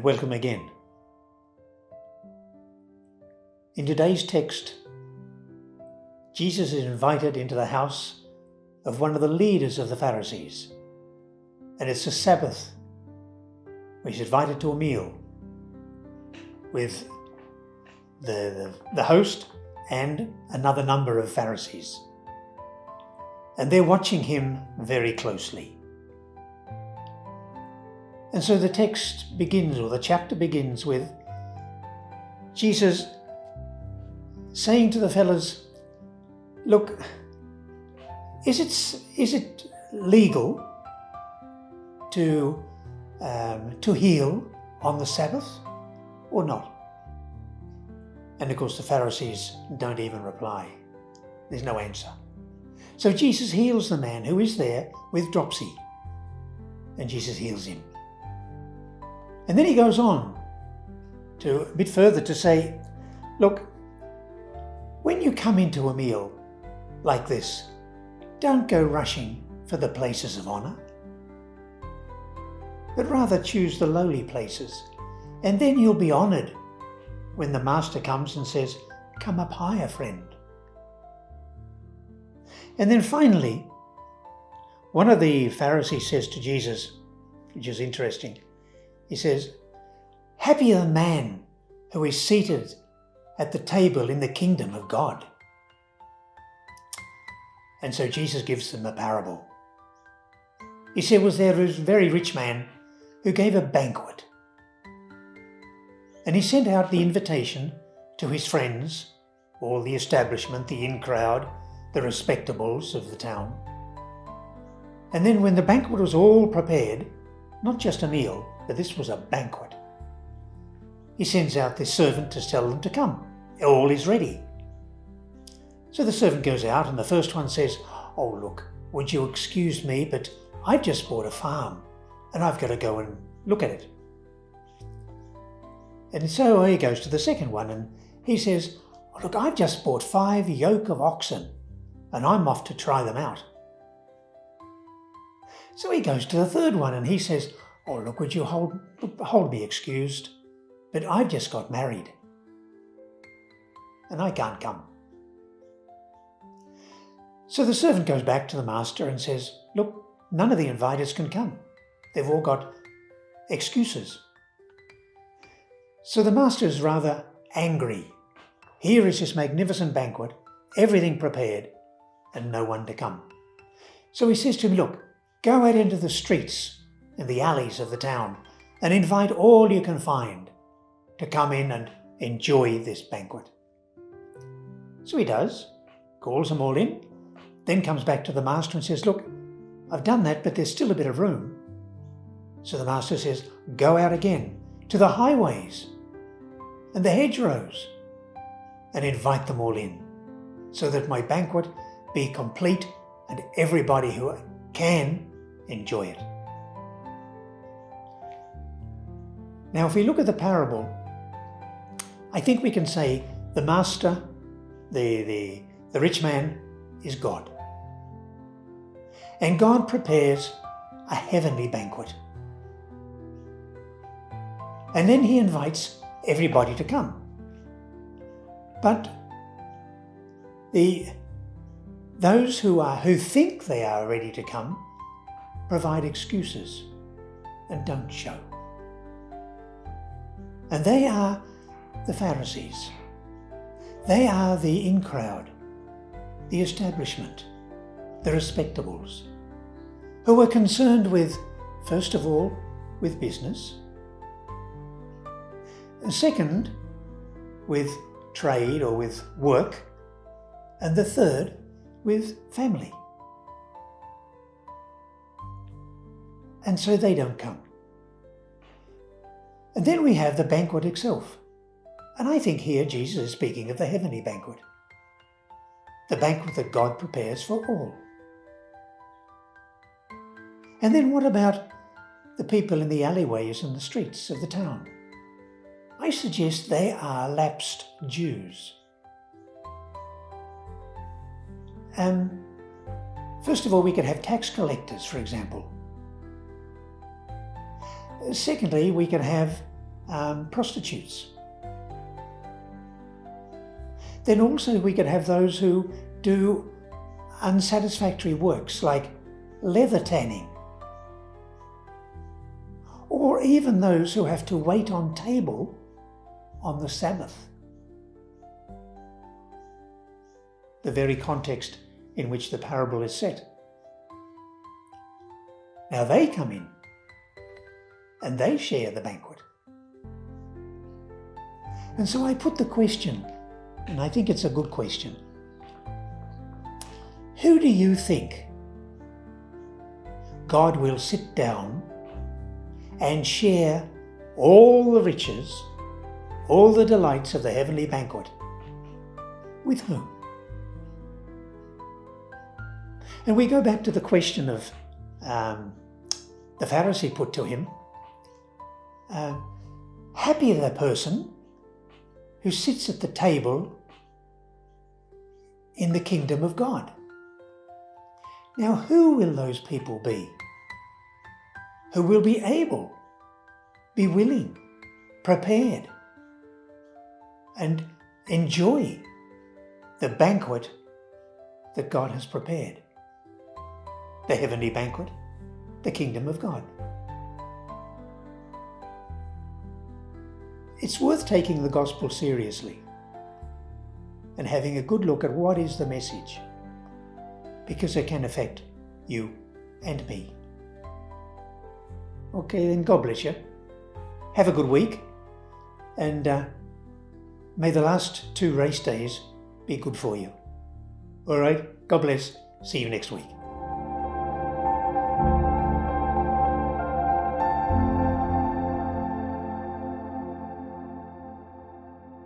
welcome again. In today's text, Jesus is invited into the house of one of the leaders of the Pharisees, and it's a Sabbath. He's invited to a meal with the host and another number of Pharisees, and they're watching him very closely. And so the text begins, or the chapter begins, with Jesus saying to the fellas, look, is it legal to heal on the Sabbath or not? And of course the Pharisees don't even reply. There's no answer. So Jesus heals the man who is there with dropsy, and Jesus heals him. And then he goes on to a bit further to say, look, when you come into a meal like this, don't go rushing for the places of honour, but rather choose the lowly places, and then you'll be honoured when the master comes and says, come up higher, friend. And then finally, one of the Pharisees says to Jesus, which is interesting, he says, happy the man who is seated at the table in the kingdom of God. And so Jesus gives them a parable. He said, was there a very rich man who gave a banquet. And he sent out the invitation to his friends, all the establishment, the in-crowd, the respectables of the town. And then when the banquet was all prepared, not just a meal, but this was a banquet, he sends out this servant to tell them to come. All is ready. So the servant goes out and the first one says, oh look, would you excuse me, but I've just bought a farm and I've got to go and look at it. And so he goes to the second one and he says, oh, look, I've just bought 5 yoke of oxen and I'm off to try them out. So he goes to the third one and he says, oh look, would you hold me excused, but I've just got married and I can't come. So the servant goes back to the master and says, look, none of the inviters can come. They've all got excuses. So the master is rather angry. Here is this magnificent banquet, everything prepared, and no one to come. So he says to him, look, go out into the streets and the alleys of the town and invite all you can find to come in and enjoy this banquet. So he does, calls them all in, then comes back to the master and says, look, I've done that, but there's still a bit of room. So the master says, go out again to the highways and the hedgerows and invite them all in, so that my banquet be complete and everybody who can enjoy it. Now, if we look at the parable, I think we can say the master, the rich man, is God. And God prepares a heavenly banquet. And then he invites everybody to come. But those who think they are ready to come provide excuses and don't show. And they are the Pharisees. They are the in-crowd, the establishment, the respectables, who are concerned with, first of all, with business, and second, with trade or with work, and the third, with family. And so they don't come. And then we have the banquet itself. And I think here Jesus is speaking of the heavenly banquet, the banquet that God prepares for all. And then what about the people in the alleyways and the streets of the town? I suggest they are lapsed Jews. First of all, we could have tax collectors, for example. Secondly, we could have prostitutes. Then also we could have those who do unsatisfactory works like leather tanning, or even those who have to wait on table on the Sabbath, the very context in which the parable is set. Now they come in and they share the banquet. And so I put the question, and I think it's a good question. Who do you think God will sit down and share all the riches, all the delights of the heavenly banquet? With whom? And we go back to the question of the Pharisee put to him, happy the person who sits at the table in the kingdom of God. Now, who will those people be? Who will be able, be willing, prepared, and enjoy the banquet that God has prepared? The heavenly banquet, the kingdom of God. It's worth taking the gospel seriously and having a good look at what is the message, because it can affect you and me. Okay, then God bless you. Have a good week, and may the last 2 race days be good for you. All right, God bless. See you next week.